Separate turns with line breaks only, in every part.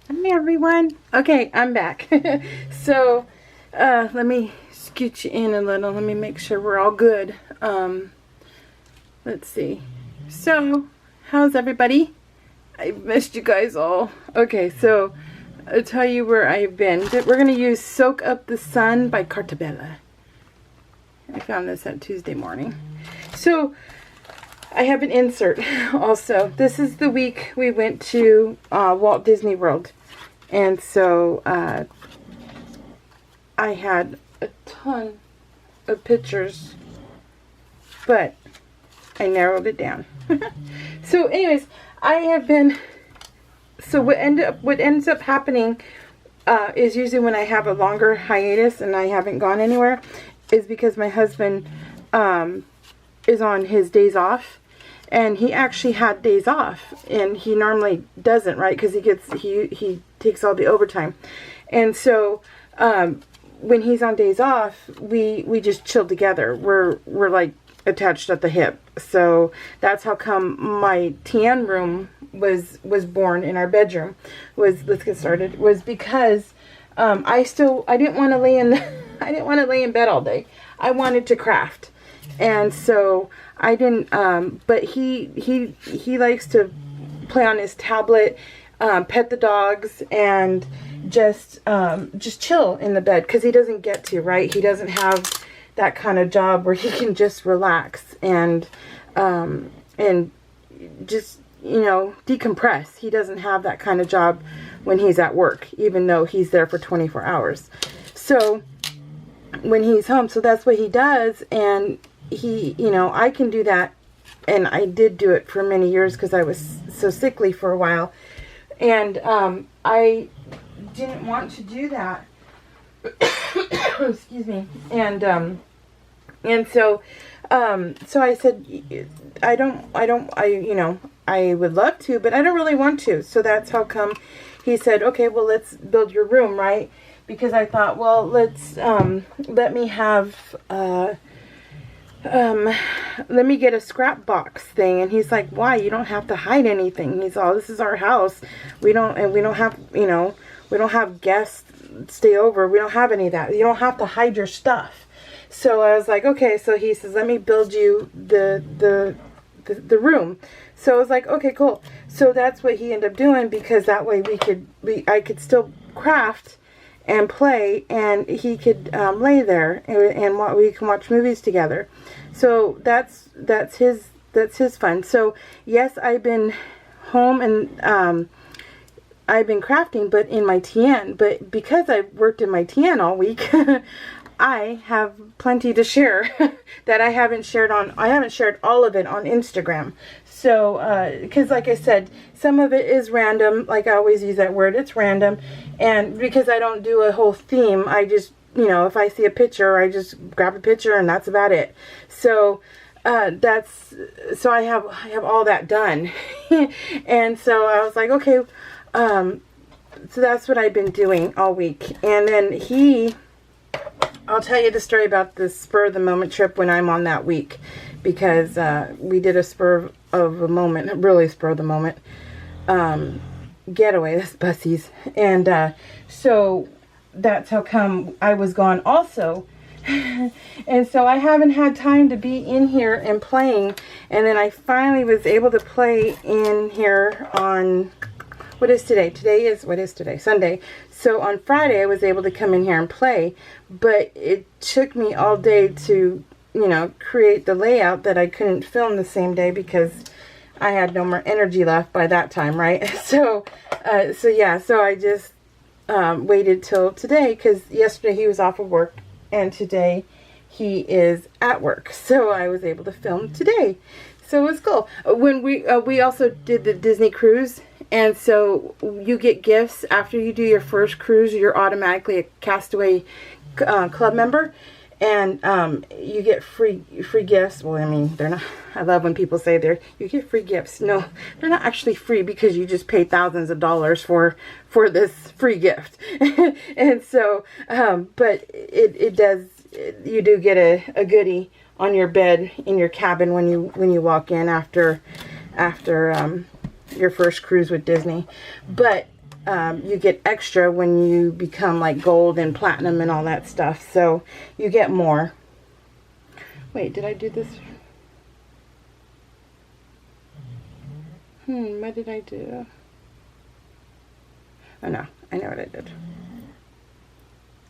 Hi everyone. Okay, I'm back. So, let me scoot you in a little. Let me make sure we're all good. Let's see. So, how's everybody? I missed you guys all. Okay, so I'll tell you where I've been. We're going to use Soak Up the Sun by Cartabella. I found this on Tuesday morning. So, I have an insert also. This is the week we went to Walt Disney World. And so I had a ton of pictures, but I narrowed it down. So anyways, I have been, so what ends up happening is usually when I have a longer hiatus and I haven't gone anywhere, is because my husband is on his days off. And he actually had days off, and he normally doesn't, right? Because he takes all the overtime, and so when he's on days off, we just chill together. We're like attached at the hip, so that's how come my TN room was born in our bedroom. Let's get started. Was because I didn't want to lay in I didn't want to lay in bed all day. I wanted to craft. And so I didn't, but he likes to play on his tablet, pet the dogs, and just chill in the bed, because he doesn't get to, right? He doesn't have that kind of job where he can just relax and just, decompress. He doesn't have that kind of job when he's at work, even though he's there for 24 hours. So when he's home, so that's what he does. And I can do that, and I did do it for many years because I was so sickly for a while, and I didn't want to do that. Excuse me. And so I said, I would love to, but I don't really want to. So that's how come he said, okay, well, let's build your room, right? Because I thought, well, let me have let me get a scrap box thing. And he's like, why? You don't have to hide anything. He's all, this is our house. We don't have, we don't have guests stay over. We don't have any of that. You don't have to hide your stuff. So I was like, okay. So he says, let me build you the room. So I was like, okay, cool. So that's what he ended up doing, because that way I could still craft and play, and he could lay there, and we can watch movies together. So that's his fun. So yes, I've been home, and I've been crafting, but in my TN. But because I've worked in my TN all week, I have plenty to share that I haven't shared all of it on Instagram. So, because like I said, some of it is random. Like I always use that word, it's random. And because I don't do a whole theme, I just, if I see a picture, I just grab a picture, and that's about it. So, so I have all that done. And so I was like, okay, so that's what I've been doing all week. And then I'll tell you the story about the spur of the moment trip when I'm on that week, because we did a spur of a moment, really spur of the moment getaway. That's Bussie's. And so that's how come I was gone also. And so I haven't had time to be in here and playing. And then I finally was able to play in here on, what is today? What is today? Sunday. So on Friday I was able to come in here and play, but it took me all day to, create the layout that I couldn't film the same day because I had no more energy left by that time, right? So I just waited till today, because yesterday he was off of work and today he is at work. So I was able to film today. So it was cool. When we also did the Disney cruise, and so you get gifts after you do your first cruise. You're automatically a Castaway Club member, and you get free gifts. Well, I mean, they're not. I love when people say you get free gifts. No, they're not actually free, because you just pay thousands of dollars for this free gift. And so, but it does. You do get a goodie on your bed in your cabin when you walk in after your first cruise with Disney. But you get extra when you become like gold and platinum and all that stuff. So you get more. Wait, did I do this? What did I do? Oh no, I know what I did.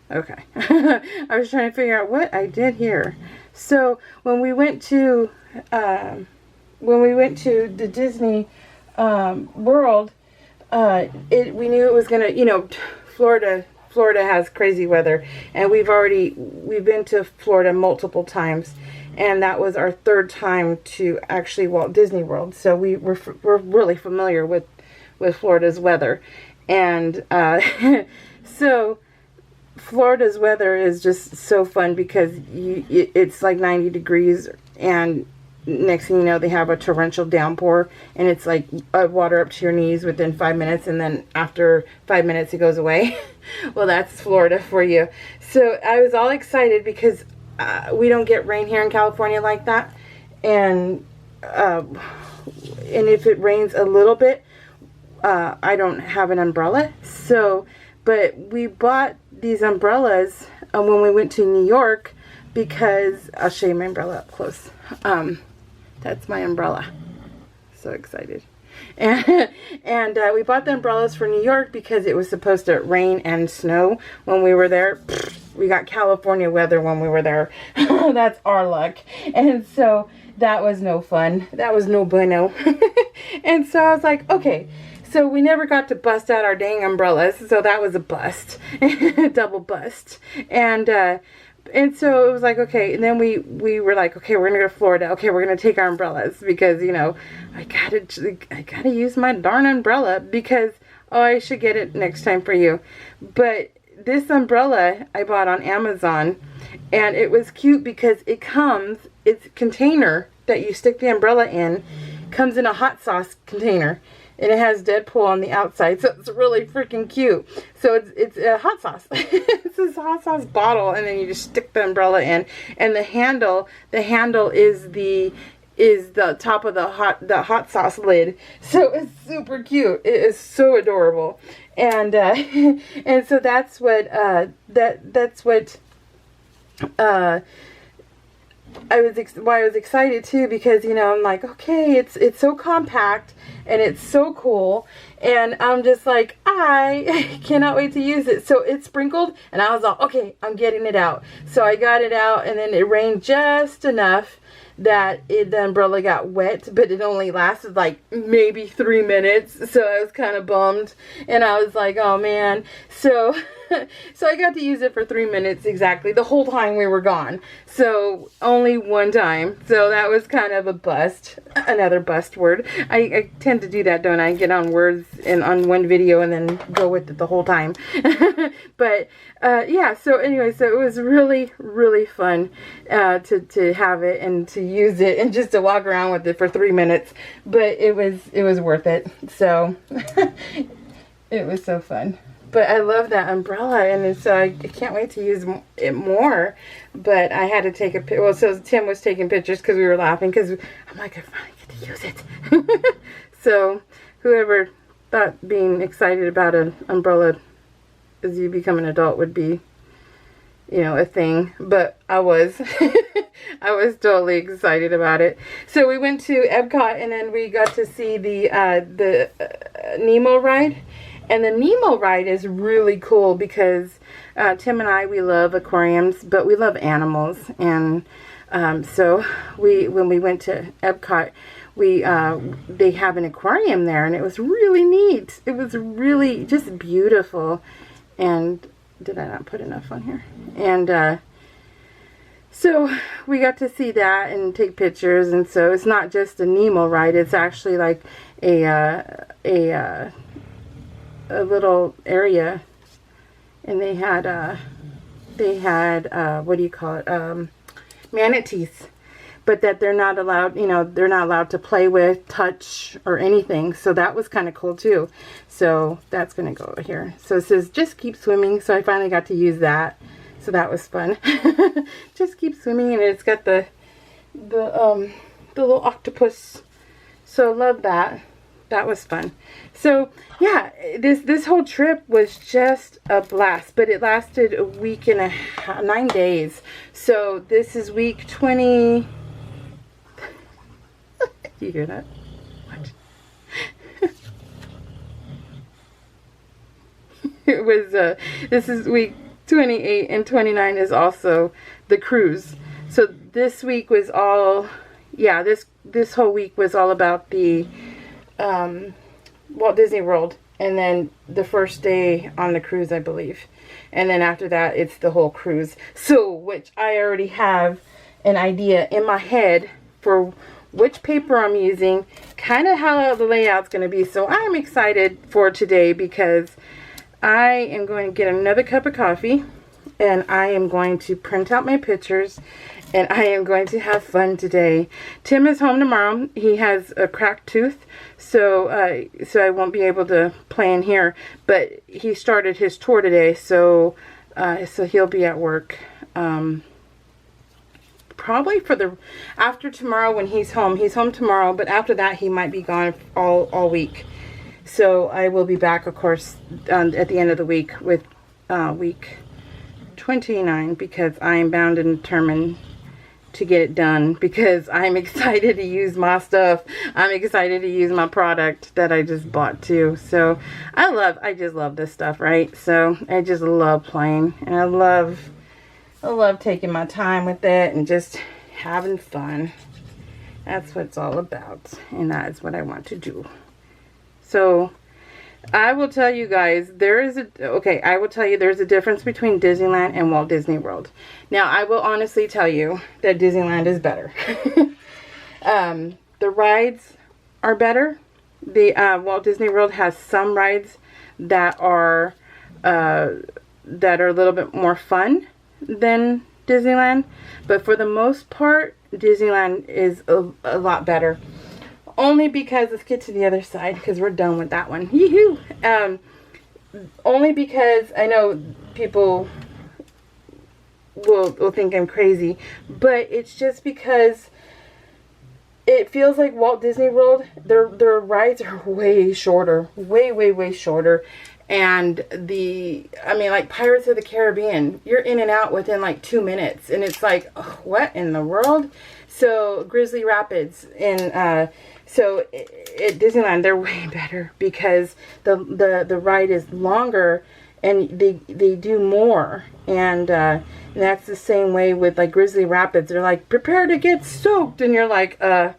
Okay. I was trying to figure out what I did here. So when we went to the Disney World, we knew it was gonna, you know, Florida has crazy weather, and we've been to Florida multiple times, and that was our third time to actually Walt Disney World. So we're really familiar with Florida's weather, and so Florida's weather is just so fun because it's like 90 degrees, and next thing you know, they have a torrential downpour, and it's like water up to your knees within 5 minutes, and then after 5 minutes it goes away. Well, that's Florida for you. So I was all excited because we don't get rain here in California like that, and if it rains a little bit, I don't have an umbrella. So, but we bought these umbrellas when we went to New York, because I'll show you my umbrella up close. That's my umbrella. So excited. And we bought the umbrellas for New York because it was supposed to rain and snow when we were there. We got California weather when we were there. That's our luck. And so that was no fun. That was no bueno. And so I was like, okay. So we never got to bust out our dang umbrellas. So that was a bust. Double bust. And so it was like, okay, and then we were like, okay, we're gonna go to Florida. Okay, we're gonna take our umbrellas because, you know, I gotta use my darn umbrella because, oh, I should get it next time for you. But this umbrella I bought on Amazon, and it was cute because it's a container that you stick the umbrella in, comes in a hot sauce container. And it has Deadpool on the outside, so it's really freaking cute. So it's a hot sauce. It's this hot sauce bottle, and then you just stick the umbrella in. And the handle is the top of the hot sauce lid. So it's super cute. It is so adorable. And and so that's what why I was excited too, because, you know, I'm like, okay, it's so compact and it's so cool, and I'm just like, I cannot wait to use it. So it sprinkled, and I was all, okay, I'm getting it out. So I got it out, and then it rained just enough that the umbrella got wet, but it only lasted like maybe 3 minutes. So I was kind of bummed, and I was like, oh man. So I got to use it for 3 minutes exactly the whole time we were gone. So only one time. So that was kind of a bust. Another bust word. I tend to do that, don't I? Get on words and on one video and then go with it the whole time. But yeah, so anyway, so it was really, really fun to have it and to use it and just to walk around with it for 3 minutes. But it was worth it. So it was so fun. But I love that umbrella, and so I can't wait to use it more. But I had to take a picture. Well, so Tim was taking pictures because we were laughing, because I'm like, I finally get to use it. So whoever thought being excited about an umbrella as you become an adult would be, you know, a thing. But I was. I was totally excited about it. So we went to Epcot, and then we got to see the Nemo ride. And the Nemo ride is really cool because Tim and I, we love aquariums, but we love animals. And so when we went to Epcot, they have an aquarium there, and it was really neat. It was really just beautiful. And did I not put enough on here? And so we got to see that and take pictures. And so it's not just a Nemo ride; it's actually like a little area, and they had what do you call it, manatees, but that they're not allowed, you know, they're not allowed to play with, touch, or anything. So that was kind of cool too. So that's gonna go over here. So it says just keep swimming. So I finally got to use that. So that was fun. Just keep swimming, and it's got the little octopus. So love that. that was fun. So yeah, this whole trip was just a blast, but it lasted a week and a half, 9 days. So this is week 20. Do you hear that? What? It was this is week 28, and 29 is also the cruise. So this week was all, yeah, this whole week was all about the Walt Disney World, and then the first day on the cruise, I believe. And then after that, it's the whole cruise. So, which I already have an idea in my head for which paper I'm using, kind of how the layout's going to be. So I'm excited for today because I am going to get another cup of coffee, and I am going to print out my pictures, and I am going to have fun today. Tim is home tomorrow. He has a cracked tooth, so I won't be able to play in here. But he started his tour today, so he'll be at work. Probably after tomorrow when he's home. He's home tomorrow, but after that he might be gone all week. So I will be back, of course, at the end of the week with week 29, because I am bound and determined to get it done, because I'm excited to use my stuff. I'm excited to use my product that I just bought too. So I just love this stuff, right? So I just love playing, and I love taking my time with it and just having fun. That's what it's all about, and that is what I want to do. So I will tell you guys, there's a difference between Disneyland and Walt Disney World. Now, I will honestly tell you that Disneyland is better. The rides are better. The Walt Disney World has some rides that are a little bit more fun than Disneyland, but for the most part, Disneyland is a lot better. Only because, let's get to the other side, because we're done with that one. Yee-hoo! Only because I know people will think I'm crazy, but it's just because it feels like Walt Disney World, their rides are way shorter. Way shorter. And like Pirates of the Caribbean, you're in and out within like 2 minutes. And it's like, oh, what in the world? So Grizzly Rapids so at Disneyland, they're way better because the ride is longer and they do more. And that's the same way with like Grizzly Rapids. They're like, prepare to get soaked. And you're like, I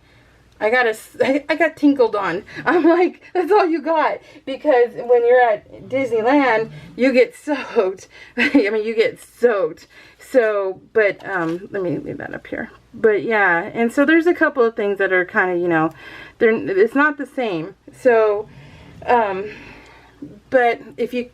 got tinkled on. I'm like, that's all you got. Because when you're at Disneyland, you get soaked. I mean, you get soaked. So, but, let me leave that up here. But yeah, and so there's a couple of things that are kind of, it's not the same. So, but if you,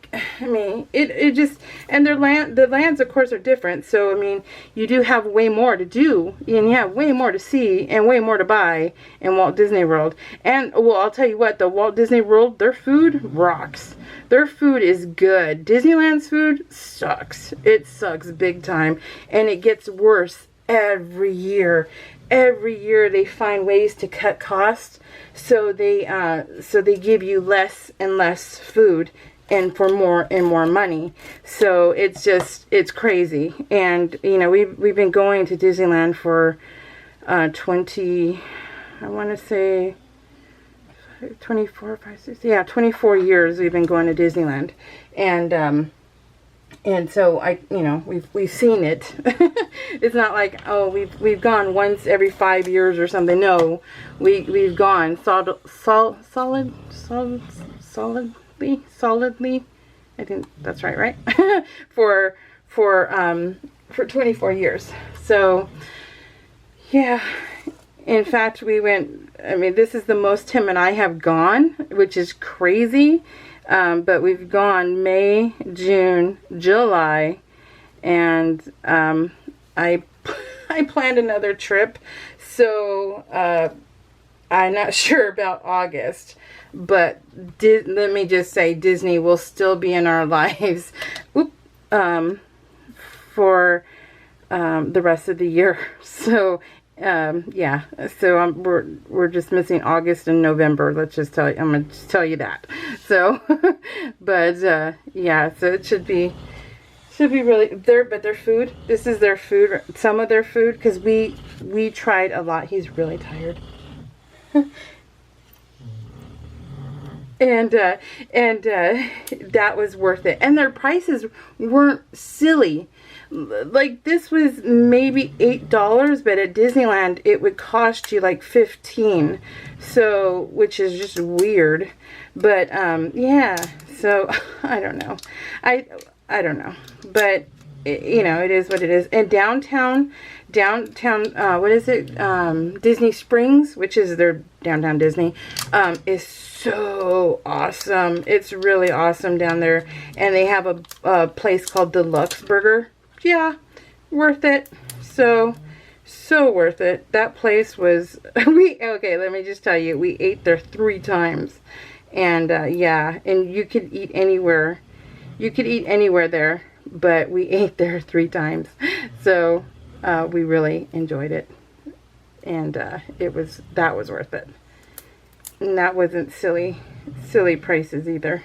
it just, and the lands, of course, are different. So, you do have way more to do, and you have way more to see, and way more to buy in Walt Disney World. And, well, I'll tell you what, the Walt Disney World, their food rocks. Their food is good. Disneyland's food sucks. It sucks big time, and it gets worse every year. Every year they find ways to cut costs, so they give you less and less food and for more and more money. So it's crazy. And we've been going to Disneyland for 24 years we've been going to Disneyland. And so we've seen it. It's not like, oh, we've gone once every 5 years or something. No, we've gone solidly. I think that's right? for 24 years. So yeah. In fact, we went, this is the most Tim and I have gone, which is crazy. But we've gone May, June, July, and I planned another trip. So I'm not sure about August, but let me just say Disney will still be in our lives for the rest of the year. So Yeah, so we're just missing August and November. Let's just tell you, I'm gonna just tell you that. So, but yeah, so it should be really their food. This is their food. Some of their food, because we tried a lot. He's really tired. And that was worth it. And their prices weren't silly. Like, this was maybe $8, but at Disneyland it would cost you like 15. So, which is just weird. But yeah, so I don't know. I don't know. But you know, it is what it is. And downtown, what is it? Disney Springs, which is their downtown Disney, is so awesome. It's really awesome down there. And they have a place called Deluxe Burger. Yeah, worth it. So worth it. That place was, okay, let me just tell you, we ate there 3 times. And yeah, and you could eat anywhere. You could eat anywhere there, but we ate there 3 times. So we really enjoyed it. And that was worth it. And that wasn't silly prices either.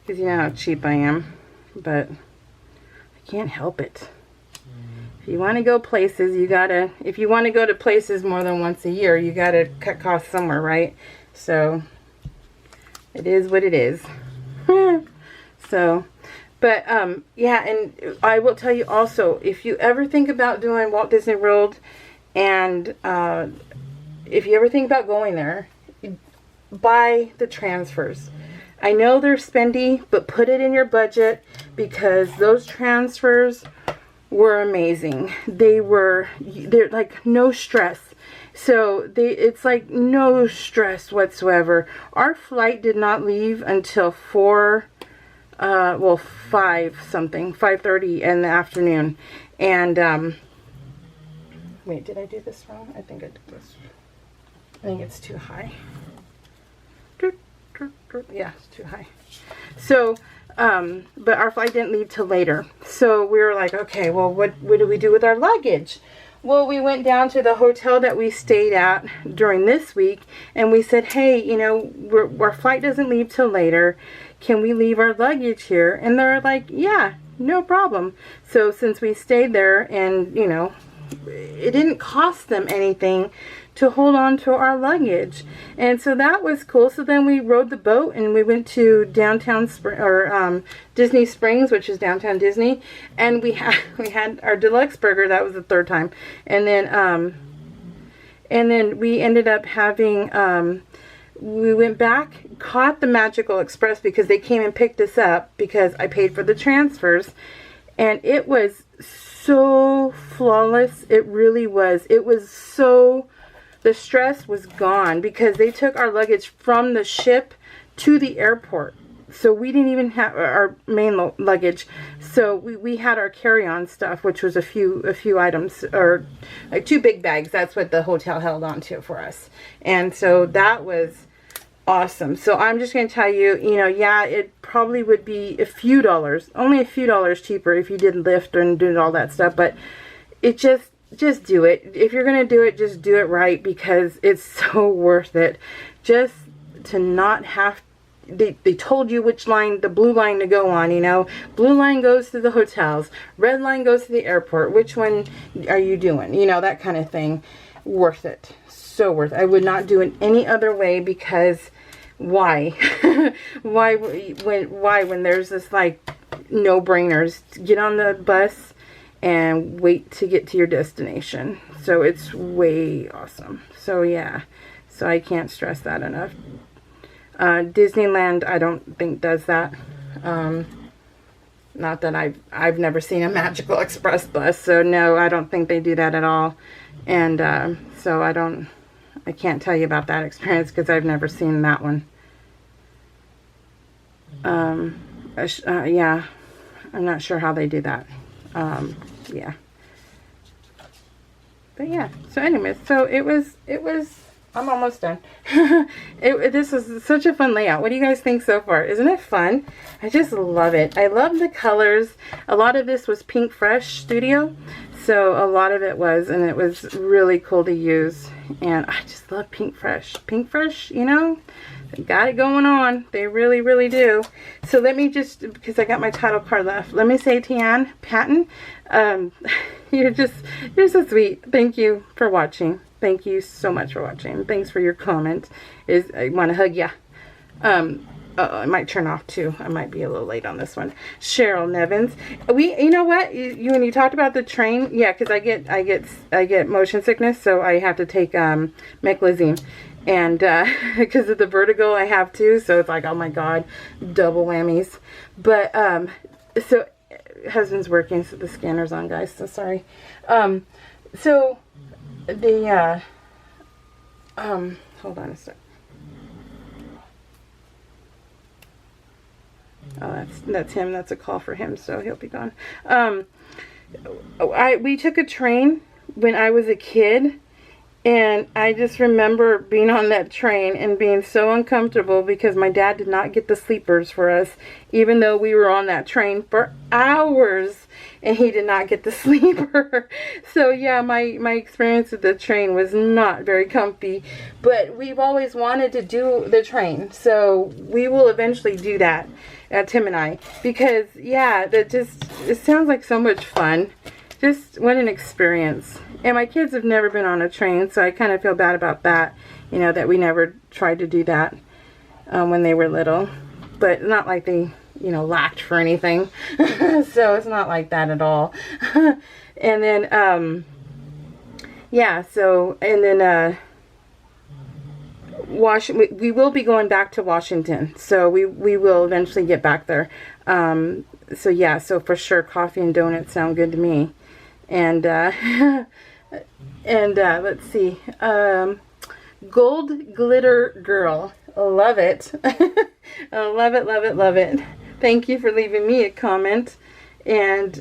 Because you know how cheap I am. But I can't help it. If you want to go places, if you want to go to places more than once a year, you gotta cut costs somewhere, right? So it is what it is. So, but yeah, and I will tell you also, if you ever think about doing Walt Disney World, and if you ever think about going there, buy the transfers. I know they're spendy, but put it in your budget, because those transfers were amazing. They're like no stress. So it's like no stress whatsoever. Our flight did not leave until 5:30 in the afternoon. And wait, did I do this wrong? I think I did this. I think it's too high. Yeah, it's too high. So, but our flight didn't leave till later. So we were like, okay, well, what do we do with our luggage? Well, we went down to the hotel that we stayed at during this week, and we said, hey, you know, our flight doesn't leave till later. Can we leave our luggage here? And they're like, yeah, no problem. So since we stayed there, and, you know, it didn't cost them anything to hold on to our luggage. And so that was cool. So then we rode the boat and we went to Disney Springs, which is downtown Disney, and we had our deluxe burger. That was the 3rd time. And then we ended up having we went back, caught the Magical Express, because they came and picked us up because I paid for the transfers, and it was so flawless. It really was. It was so, the stress was gone, because they took our luggage from the ship to the airport. So we didn't even have our main luggage. So we had our carry-on stuff, which was a few items, or like 2 big bags. That's what the hotel held on to for us. And so that was awesome. So I'm just going to tell you, you know, yeah, it probably would be a few dollars, only a few dollars cheaper if you did Lyft and did all that stuff. But it just do it. If you're going to do it, just do it right, because it's so worth it. Just to not have, they told you which line, the blue line to go on, you know. Blue line goes to the hotels. Red line goes to the airport. Which one are you doing? You know, that kind of thing. Worth it. So worth it. I would not do it any other way, because why? why when there's this like no-brainers? Get on the bus and wait to get to your destination. So it's way awesome. So yeah, so I can't stress that enough. Disneyland, I don't think does that. Not that I've never seen a Magical Express bus, so no, I don't think they do that at all. And so I can't tell you about that experience, because I've never seen that one. Yeah, I'm not sure how they do that. Yeah. But yeah, so anyways, so it was, I'm almost done. This was such a fun layout. What do you guys think so far? Isn't it fun? I just love it. I love the colors. A lot of this was Pink Fresh Studio. So a lot of it was, and it was really cool to use. And I just love Pink Fresh. Pink Fresh, you know, they got it going on. They really, really do. So let me just, because I got my title card left, let me say, Tian Patton, you're so sweet. Thank you for watching. Thank you so much for watching. Thanks for your comment. I want to hug ya. I might turn off too. I might be a little late on this one. Cheryl Nevins. You know what? When you talked about the train, yeah, because I get motion sickness, so I have to take meclizine, and because of the vertigo I have too, so it's like, oh my god, double whammies. But so husband's working, so the scanner's on, guys. So sorry. So the hold on a sec. Oh, that's him. That's a call for him, so he'll be gone. We took a train when I was a kid, and I just remember being on that train and being so uncomfortable because my dad did not get the sleepers for us, even though we were on that train for hours, and he did not get the sleeper. So yeah, my experience with the train was not very comfy, but we've always wanted to do the train, so we will eventually do that. Tim and I, because yeah, it sounds like so much fun. Just what an experience. And my kids have never been on a train, so I kind of feel bad about that, you know, that we never tried to do that when they were little. But not like they, you know, lacked for anything. So it's not like that at all. And then yeah, so, and then we will be going back to Washington, so we will eventually get back there. So yeah, so for sure coffee and donuts sound good to me. And let's see, Gold Glitter Girl, love it. Love it, love it, love it. Thank you for leaving me a comment. And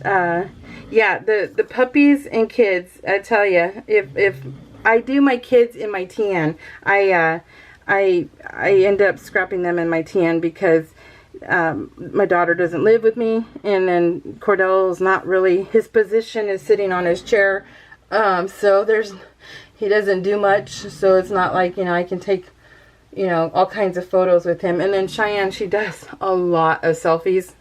yeah, the puppies and kids, I tell you, if I do my kids in my TN, I end up scrapping them in my TN because my daughter doesn't live with me, and then Cordell's not really, his position is sitting on his chair, so he doesn't do much, so it's not like, you know, I can take, you know, all kinds of photos with him. And then Cheyenne, she does a lot of selfies,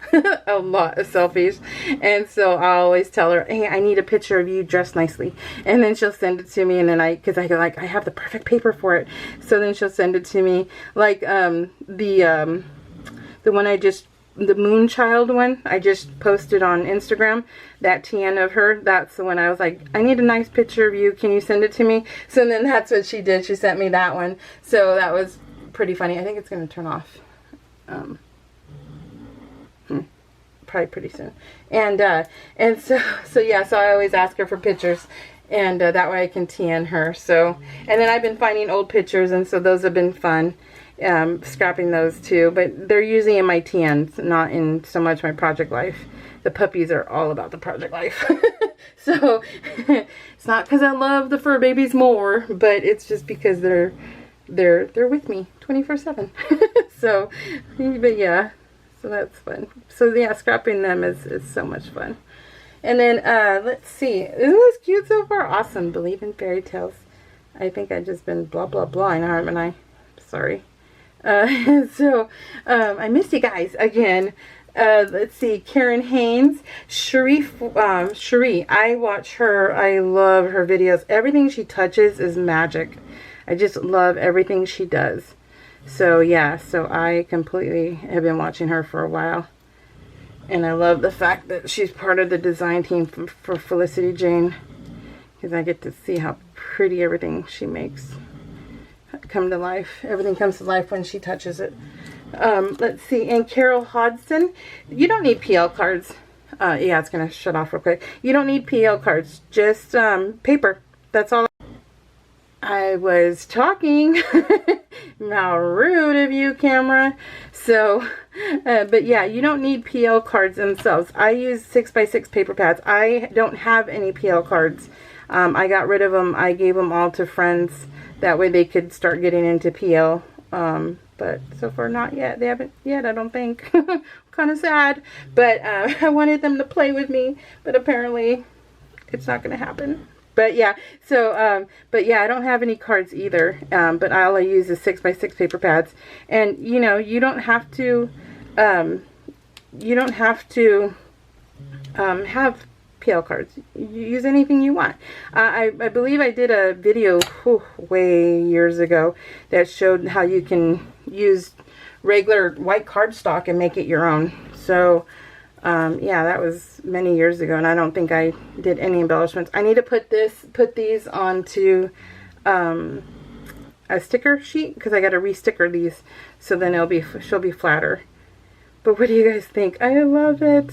a lot of selfies. And so I always tell her, hey, I need a picture of you dressed nicely. And then she'll send it to me, and then I have the perfect paper for it. So then she'll send it to me. Like the one the Moonchild one, I just posted on Instagram, that TN of her, that's the one I was like, I need a nice picture of you, can you send it to me? So then that's what she did, she sent me that one. So that was pretty funny. I think it's going to turn off probably pretty soon. And so yeah, so I always ask her for pictures, and that way I can TN her. So, and then I've been finding old pictures, and so those have been fun. Scrapping those too, but they're usually in my TNs, not in so much my project life. The puppies are all about the project life. So it's not because I love the fur babies more, but it's just because they're with me 24/7. So, but yeah, so that's fun. So yeah, scrapping them is so much fun. And then let's see, isn't this cute so far? Awesome. Believe in fairy tales. I think I've just been blah blah blah, haven't I? Sorry. So I missed you guys again. Let's see, Karen Haynes, Cherie, I watch her. I love her videos. Everything she touches is magic. I just love everything she does. So yeah, so I completely have been watching her for a while, and I love the fact that she's part of the design team for Felicity Jane, because I get to see how pretty everything she makes come to life. Everything comes to life when she touches it. Let's see, and Carol Hodson, you don't need PL cards. Yeah, it's gonna shut off real quick. You don't need PL cards, just paper. That's all. I was talking. How rude of you, camera. So but yeah, you don't need PL cards themselves. I use 6x6 paper pads. I don't have any PL cards. I got rid of them. I gave them all to friends. That way they could start getting into PL. But so far not yet. They haven't yet, I don't think. Kind of sad. But I wanted them to play with me. But apparently It's not going to happen. But yeah, so, but yeah, I don't have any cards either. But all I use is 6x6 paper pads. And, you know, you don't have to, have PL cards. You use anything you want. I believe I did a video way years ago that showed how you can use regular white cardstock and make it your own. So, yeah, that was many years ago, and I don't think I did any embellishments. I need to put these onto a sticker sheet because I got to re-sticker these, so then she'll be flatter. But what do you guys think? I love it.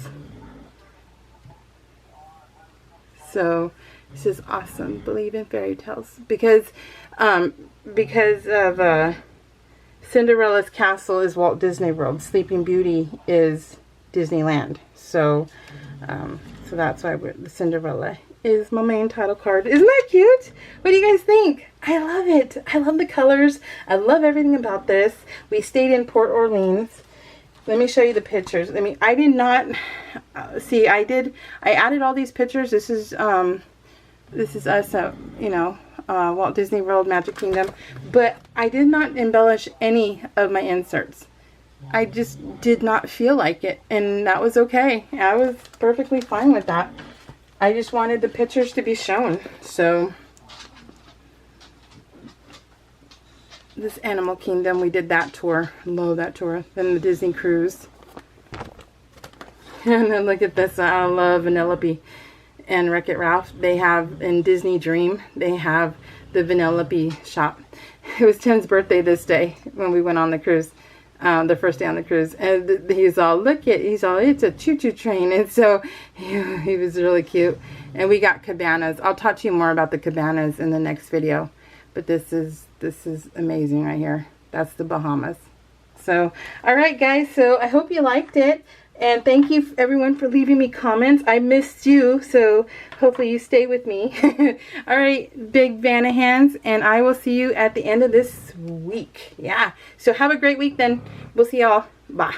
So this is awesome. Believe in fairy tales because of Cinderella's castle is Walt Disney World. Sleeping Beauty is Disneyland. So, so that's why the Cinderella is my main title card. Isn't that cute? What do you guys think? I love it. I love the colors. I love everything about this. We stayed in Port Orleans. Let me show you the pictures. I did not see. I added all these pictures. This is us, you know, Walt Disney World, Magic Kingdom. But I did not embellish any of my inserts. I just did not feel like it, and that was okay. I was perfectly fine with that. I just wanted the pictures to be shown. So this Animal Kingdom, we did that tour. Love that tour. Then the Disney cruise. And then look at this. I love Vanellope and Wreck-It Ralph. They have in Disney Dream, they have the Vanellope shop. It was Tim's birthday this day when we went on the cruise. The first day on the cruise, and he's all, it's a choo-choo train. And so he was really cute. And we got cabanas. I'll talk to you more about the cabanas in the next video. But this is amazing right here. That's the Bahamas. So, all right, guys. So I hope you liked it. And thank you, everyone, for leaving me comments. I missed you, so hopefully you stay with me. All right, big Vanahans, and I will see you at the end of this week. Yeah, so have a great week then. We'll see y'all. Bye.